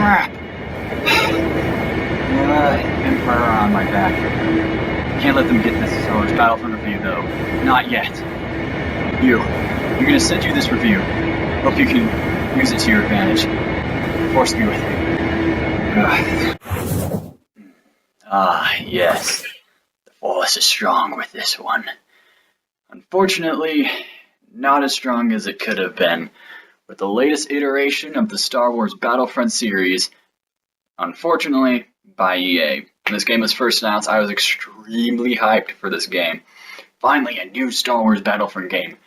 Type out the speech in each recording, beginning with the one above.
Crap! Emperor on my back. Can't let them get this StarWars Battlefront review though. Not yet. I'm gonna send you this review. Hope you can use it to your advantage. Force be with you. Yes. The Force is strong with this one. Unfortunately, not as strong as it could have been. With the latest iteration of the Star Wars Battlefront series, unfortunately, by EA. When this game was first announced, I was extremely hyped for this game. Finally, a new Star Wars Battlefront game.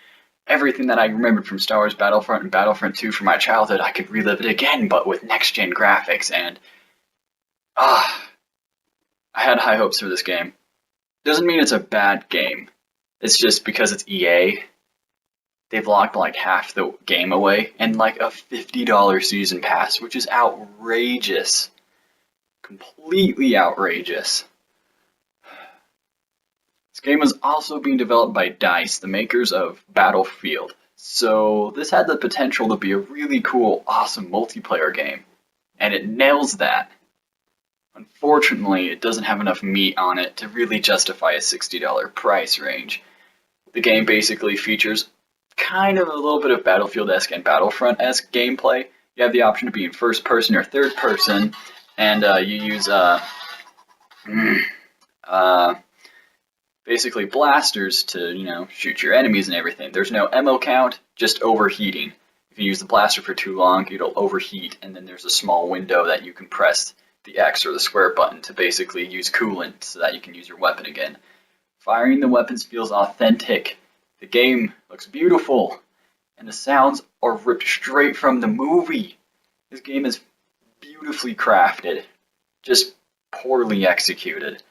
Everything that I remembered from Star Wars Battlefront and Battlefront 2 from my childhood, I could relive it again, but with next-gen graphics, and I had high hopes for this game. Doesn't mean it's a bad game. It's just because it's EA, they've locked like half the game away and like a $50 season pass, which is outrageous. Completely outrageous. This game was also being developed by DICE, the makers of Battlefield. So this had the potential to be a really cool, awesome multiplayer game. And it nails that. Unfortunately, it doesn't have enough meat on it to really justify a $60 price range. The game basically features kind of a little bit of Battlefield-esque and Battlefront-esque gameplay. You have the option to be in first person or third person, and you use basically blasters to, shoot your enemies and everything. There's no ammo count, just overheating. If you use the blaster for too long, it'll overheat, and then there's a small window that you can press the X or the square button to basically use coolant so that you can use your weapon again. Firing the weapons feels authentic. The game looks beautiful, and the sounds are ripped straight from the movie. This game is beautifully crafted, just poorly executed.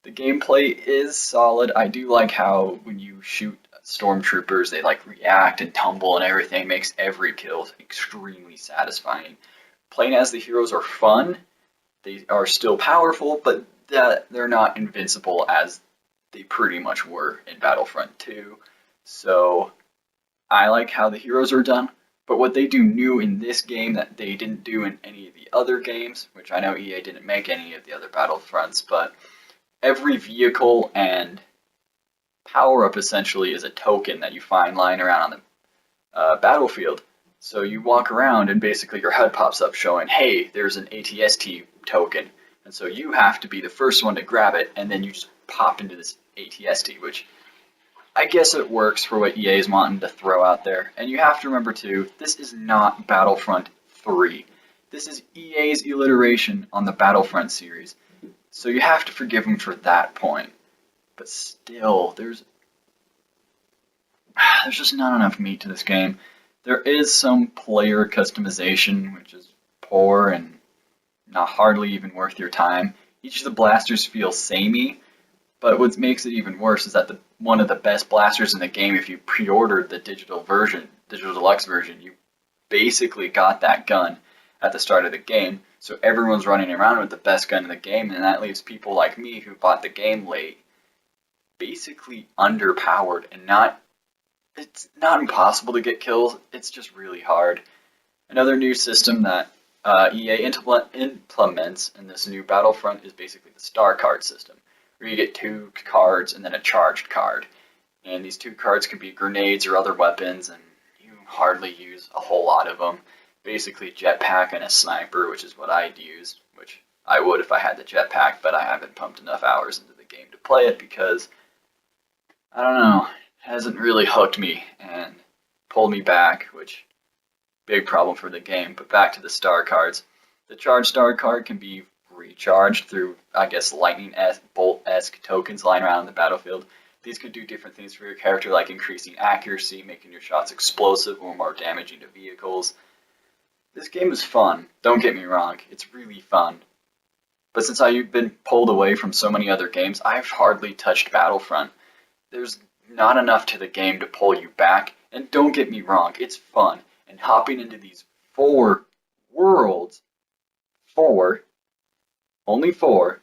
The gameplay is solid. I do like how when you shoot stormtroopers, they like react and tumble and everything. Makes every kill extremely satisfying. Playing as the heroes are fun. They are still powerful, but they're not invincible as they pretty much were in Battlefront 2. So I like how the heroes are done, but what they do new in this game that they didn't do in any of the other games, which I know EA didn't make any of the other Battlefronts, but every vehicle and power-up essentially is a token that you find lying around on the battlefield. So you walk around and basically your HUD pops up showing, hey, there's an ATST token. And so you have to be the first one to grab it, and then you just pop into this ATST, which I guess it works for what EA is wanting to throw out there. And you have to remember too, this is not Battlefront 3. This is EA's iteration on the Battlefront series. So you have to forgive them for that point. But still, there's just not enough meat to this game. There is some player customization, which is poor and not hardly even worth your time. Each of the blasters feels samey, but what makes it even worse is that one of the best blasters in the game, if you pre-ordered the digital deluxe version, you basically got that gun at the start of the game. So everyone's running around with the best gun in the game, and that leaves people like me who bought the game late basically underpowered, and it's not impossible to get kills, it's just really hard. Another new system that EA implements in this new Battlefront is basically the star card system, where you get 2 cards and then a charged card. And these 2 cards can be grenades or other weapons, and you hardly use a whole lot of them. Basically jetpack and a sniper, which is what I'd use, which I would if I had the jetpack, but I haven't pumped enough hours into the game to play it because, I don't know, it hasn't really hooked me and pulled me back, which big problem for the game. But back to the star cards. The charged star card can be recharged through, I guess, lightning bolt-esque tokens lying around the battlefield. These could do different things for your character, like increasing accuracy, making your shots explosive or more damaging to vehicles. This game is fun, don't get me wrong, it's really fun. But since I've been pulled away from so many other games, I've hardly touched Battlefront. There's not enough to the game to pull you back, and don't get me wrong, it's fun. And hopping into these 4 worlds, only 4,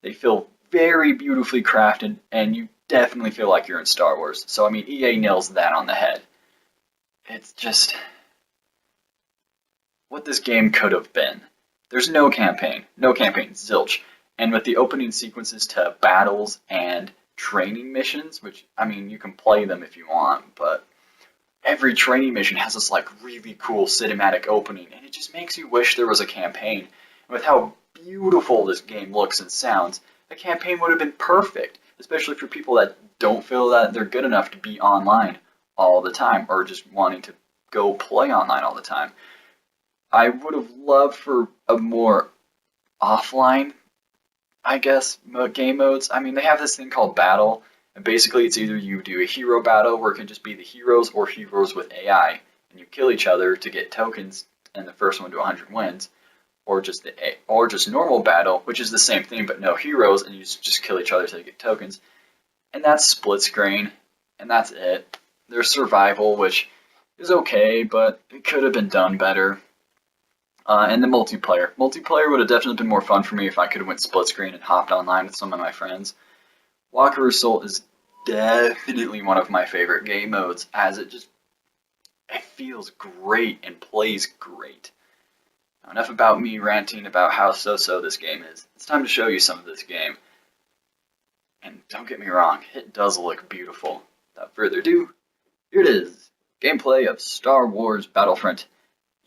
they feel very beautifully crafted, and you definitely feel like you're in Star Wars. So I mean, EA nails that on the head. It's just what this game could have been. There's no campaign, zilch. And with the opening sequences to battles and training missions, which, I mean, you can play them if you want, but every training mission has this like really cool cinematic opening, and it just makes you wish there was a campaign. And with how beautiful this game looks and sounds, a campaign would have been perfect, especially for people that don't feel that they're good enough to be online all the time, or just wanting to go play online all the time. I would have loved for a more offline, I guess, game modes. I mean, they have this thing called battle, and basically it's either you do a hero battle where it can just be the heroes or heroes with AI, and you kill each other to get tokens, and the first one to 100 wins, or just normal battle, which is the same thing but no heroes, and you just kill each other to get tokens. And that's split screen, and that's it. There's survival, which is okay, but it could have been done better. And the multiplayer. Multiplayer would have definitely been more fun for me if I could have went split screen and hopped online with some of my friends. Walker Assault is definitely one of my favorite game modes, as it feels great and plays great. Now, enough about me ranting about how so-so this game is. It's time to show you some of this game. And don't get me wrong, it does look beautiful. Without further ado, here it is. Gameplay of Star Wars Battlefront.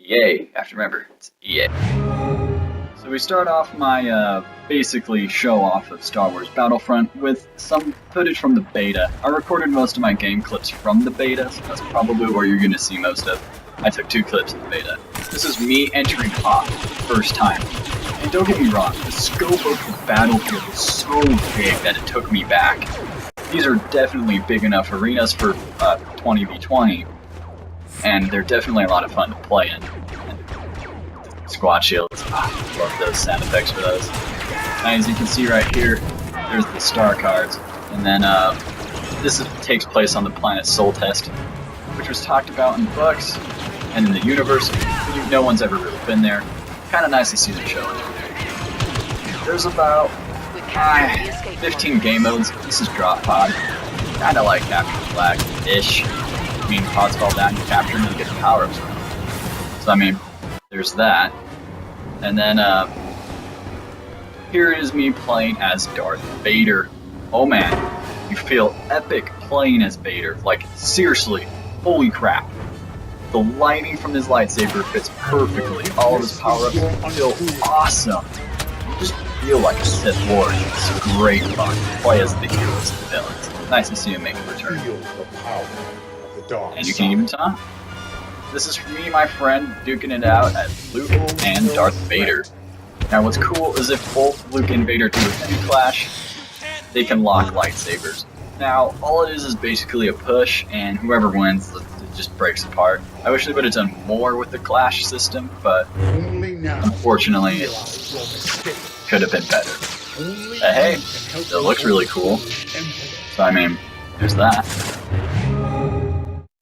EA. You have to remember, it's EA. So we start off my basically show off of Star Wars Battlefront with some footage from the beta. I recorded most of my game clips from the beta, so that's probably where you're going to see most of. I took 2 clips of the beta. This is me entering Hoth for the first time. And don't get me wrong, the scope of the battlefield is so big that it took me back. These are definitely big enough arenas for 20v20, and they're definitely a lot of fun to play in. And the squad shields, love those sound effects for those. And as you can see right here, there's the star cards, and then takes place on the planet Soul Test, which was talked about in the books and in the universe. No one's ever really been there. Kind of nice to see them showing it there. There's about 15 game modes. This is Drop Pod. Kinda like Capture the Flag-ish. I mean, pods fall down, you capture them, and you get the power-ups from them. So, I mean, there's that. And then, here is me playing as Darth Vader. Oh man, you feel epic playing as Vader. Like, seriously, holy crap. The lighting from his lightsaber fits perfectly. All of his power-ups feel awesome. You just feel like a Sith Lord. It's great fun to play as the heroes and the villains. Nice to see him make a return. And you can even tell. This is for me and my friend duking it out as Luke and Darth Vader. Now what's cool is if both Luke and Vader do a heavy clash, they can lock lightsabers. Now all it is basically a push, and whoever wins, it just breaks apart. I wish they would have done more with the clash system, but unfortunately it could have been better. But hey, it looks really cool. So I mean, there's that.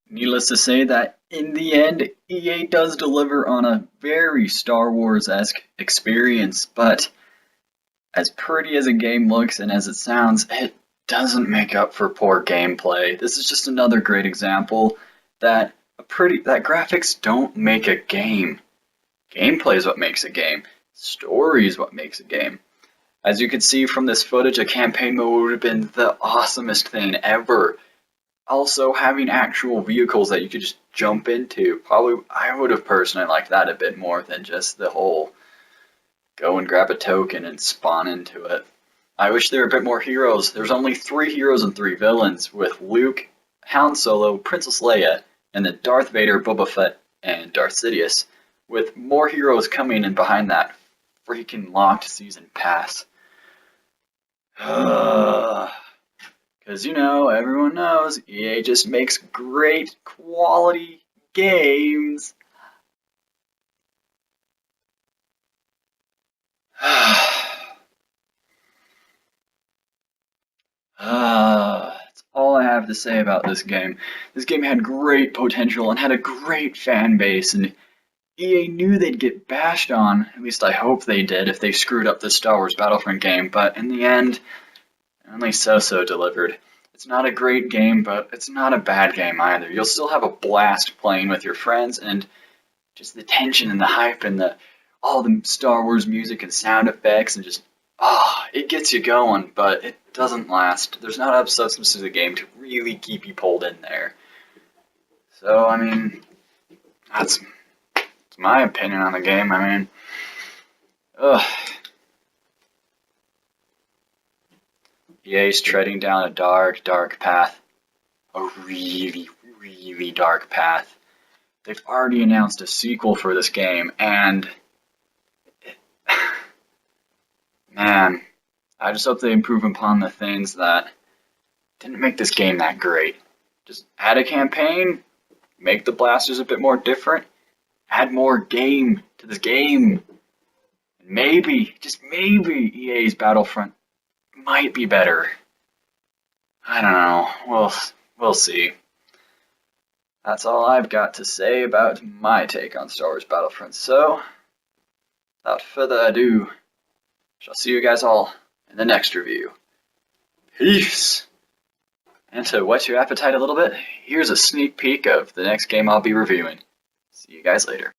Needless to say that in the end, EA does deliver on a very Star Wars-esque experience, but as pretty as a game looks and as it sounds, it doesn't make up for poor gameplay. This is just another great example that graphics don't make a game. Gameplay is what makes a game. Story is what makes a game. As you can see from this footage, a campaign mode would have been the awesomest thing ever. Also, having actual vehicles that you could just jump into. Probably, I would have personally liked that a bit more than just the whole go and grab a token and spawn into it. I wish there were a bit more heroes. There's only 3 heroes and 3 villains, with Luke, Han Solo, Princess Leia, and then Darth Vader, Boba Fett, and Darth Sidious, with more heroes coming in behind that freaking locked season pass. Because, you know, everyone knows EA just makes great quality games. That's all I have to say about this game. This game had great potential and had a great fan base, and EA knew they'd get bashed on. At least I hope they did if they screwed up the Star Wars Battlefront game, but in the end, only so-so delivered. It's not a great game, but it's not a bad game either. You'll still have a blast playing with your friends, and just the tension and the hype and the all the Star Wars music and sound effects and just, it gets you going, but it doesn't last. There's not enough substance to the game to really keep you pulled in there. So, I mean, that's my opinion on the game. I mean, EA's treading down a dark, dark path. A really, really dark path. They've already announced a sequel for this game, and man, I just hope they improve upon the things that didn't make this game that great. Just add a campaign, make the blasters a bit more different, add more game to this game. Maybe, just maybe, EA's Battlefront might be better. I don't know. We'll see. That's all I've got to say about my take on Star Wars Battlefront. So, without further ado, I shall see you guys all in the next review. Peace! And to whet your appetite a little bit, here's a sneak peek of the next game I'll be reviewing. See you guys later.